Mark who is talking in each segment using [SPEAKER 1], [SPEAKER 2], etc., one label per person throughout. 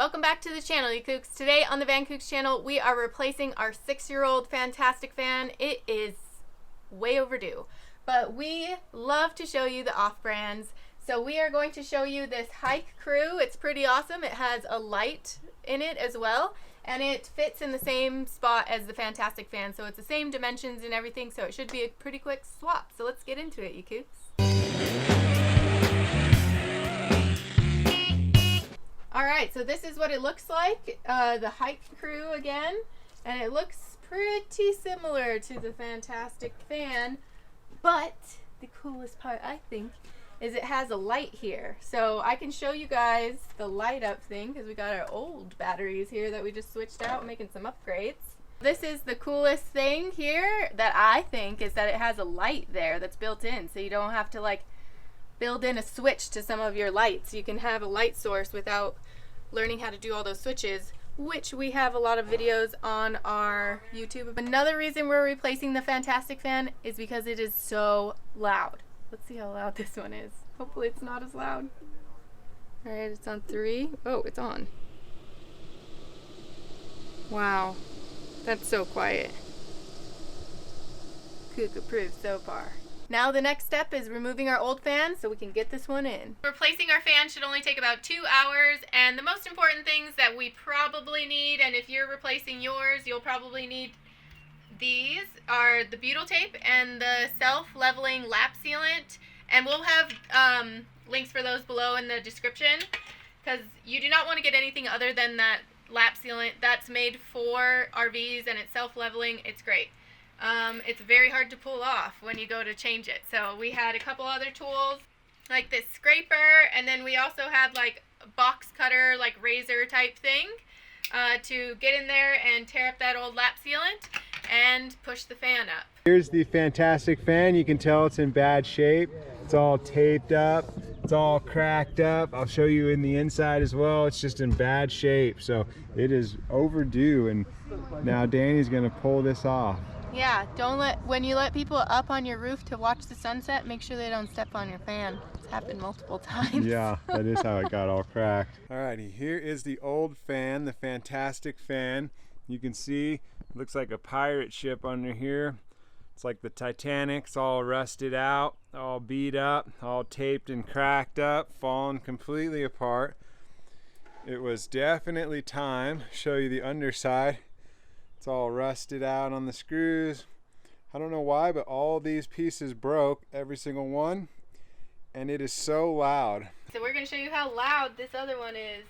[SPEAKER 1] Welcome back to the channel, you Kooks. Today on the Van Kookz channel, we are replacing our 6-year-old Fantastic Fan. It is way overdue, but we love to show you the off-brands. So we are going to show you this Hike Crew. It's pretty awesome. It has a light in it as well, and it fits in the same spot as the Fantastic Fan. So it's the same dimensions and everything, so it should be a pretty quick swap. So let's get into it, you Kooks. Alright, so this is what it looks like, the Hike Crew again, and it looks pretty similar to the Fantastic Fan, but the coolest part, I think, is it has a light here. So I can show you guys the light up thing, because we got our old batteries here that we just switched out, making some upgrades. This is the coolest thing here that I think is that it has a light there that's built in, so you don't have to like build in a switch to some of your lights. You can have a light source without learning how to do all those switches, which we have a lot of videos on our YouTube. Another reason we're replacing the Fantastic Fan is because it is so loud. Let's see how loud this one is. Hopefully it's not as loud. Alright, it's on 3. Oh, it's on. Wow, that's so quiet. Kook approved so far. Now the next step is removing our old fan so we can get this one in. Replacing our fan should only take about 2 hours, and the most important things that we probably need, and if you're replacing yours, you'll probably need these, are the butyl tape and the self-leveling lap sealant, and we'll have links for those below in the description, because you do not want to get anything other than that lap sealant. That's made for RVs and it's self-leveling. It's great. It's very hard to pull off when you go to change it. So we had a couple other tools like this scraper, and then we also had like a box cutter, like razor type thing, to get in there and tear up that old lap sealant and push the fan up.
[SPEAKER 2] Here's the Fantastic Fan. You can tell it's in bad shape. It's all taped up. It's all cracked up. I'll show you in the inside as well. It's just in bad shape. So it is overdue, and now Danny's gonna pull this off.
[SPEAKER 1] Yeah, when you let people up on your roof to watch the sunset, make sure they don't step on your fan. It's happened multiple times.
[SPEAKER 2] Yeah, that is how it got all cracked. Alrighty, here is the old fan, the Fantastic Fan. You can see, it looks like a pirate ship under here. It's like the Titanic. It's all rusted out, all beat up, all taped and cracked up, fallen completely apart. It was definitely time. Show you the underside. It's all rusted out on the screws. I don't know why, but all these pieces broke, every single one, and it is so loud.
[SPEAKER 1] So we're going to show you how loud this other one is.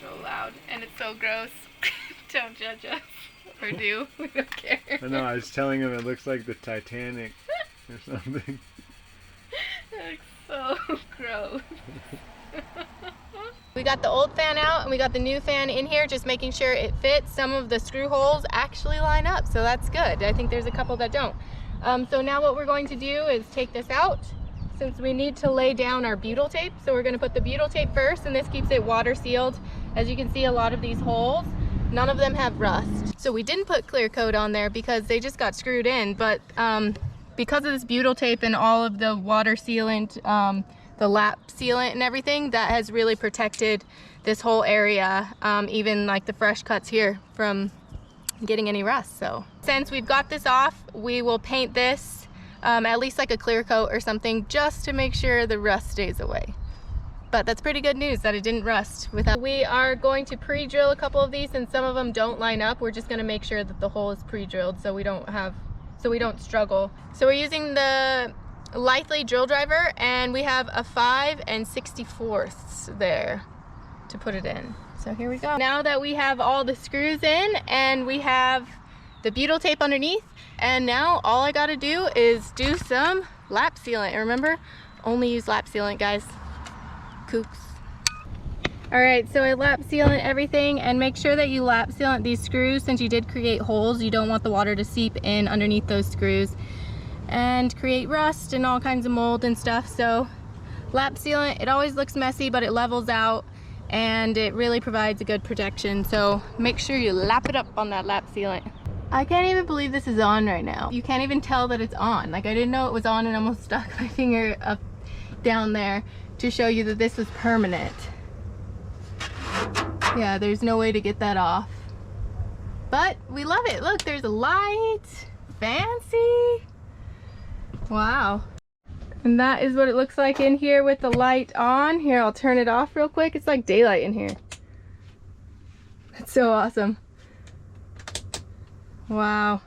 [SPEAKER 1] So loud, and it's so gross. Don't judge us, or do. We don't care.
[SPEAKER 2] I know, I was telling him it looks like the Titanic or something.
[SPEAKER 1] It looks so gross. We got the old fan out and we got the new fan in here, just making sure it fits. Some of the screw holes actually line up, so that's good. I think there's a couple that don't. So now what we're going to do is take this out, since we need to lay down our butyl tape. So we're going to put the butyl tape first, and this keeps it water sealed. As you can see, a lot of these holes, none of them have rust. So we didn't put clear coat on there because they just got screwed in, but because of this butyl tape and all of the water sealant, the lap sealant and everything, that has really protected this whole area, even like the fresh cuts here, from getting any rust. So since we've got this off, we will paint this at least like a clear coat or something, just to make sure the rust stays away. But that's pretty good news that it didn't rust. We are going to pre-drill a couple of these, and some of them don't line up. We're just going to make sure that the hole is pre-drilled so we don't struggle. So we're using the Lightly drill driver, and we have a 5 64ths there to put it in. So here we go. Now that we have all the screws in and we have the butyl tape underneath, and now all I gotta do is do some lap sealant. And remember, only use lap sealant, guys. Kooks. Alright, so I lap sealant everything, and make sure that you lap sealant these screws. Since you did create holes, you don't want the water to seep in underneath those screws and create rust and all kinds of mold and stuff. So lap sealant, it always looks messy, but it levels out and it really provides a good protection. So make sure you lap it up on that lap sealant. I can't even believe this is on right now. You can't even tell that it's on. Like, I didn't know it was on and almost stuck my finger up down there to show you that this was permanent. Yeah, there's no way to get that off. But we love it. Look, there's a light. Fancy. Wow. And that is what it looks like in here with the light on. Here, I'll turn it off real quick. It's like daylight in here. It's so awesome. Wow.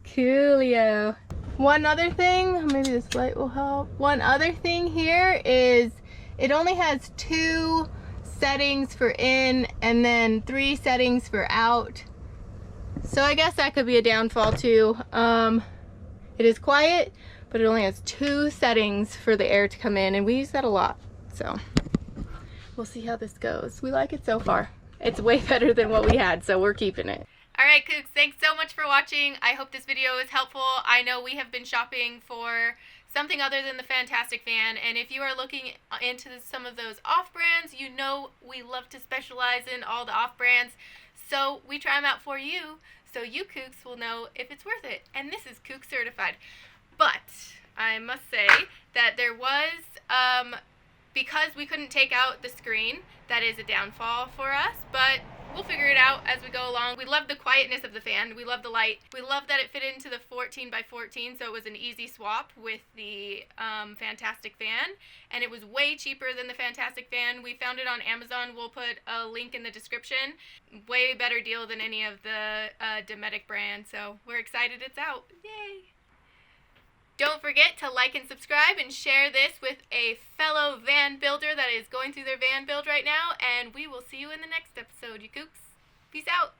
[SPEAKER 1] Coolio. One other thing, maybe this light will help. One other thing here is it only has 2 settings for in and then 3 settings for out. So I guess that could be a downfall too. It is quiet, but it only has 2 settings for the air to come in, and we use that a lot. So we'll see how this goes. We like it so far. It's way better than what we had, so we're keeping it. Alright, Kooks, thanks so much for watching. I hope this video is helpful. I know we have been shopping for something other than the Fantastic Fan, and if you are looking into some of those off-brands, you know we love to specialize in all the off-brands, so we try them out for you, so you Kooks will know if it's worth it. And this is Kook certified. But I must say that there was, because we couldn't take out the screen, that is a downfall for us, but we'll figure it out as we go along. We love the quietness of the fan. We love the light. We love that it fit into the 14x14, so it was an easy swap with the Fantastic Fan, and it was way cheaper than the Fantastic Fan. We found it on Amazon. We'll put a link in the description. Way better deal than any of the Dometic brand, so we're excited it's out. Yay! Don't forget to like and subscribe and share this with a fellow van builder that is going through their van build right now, and we will see you in the next episode, you Kooks. Peace out.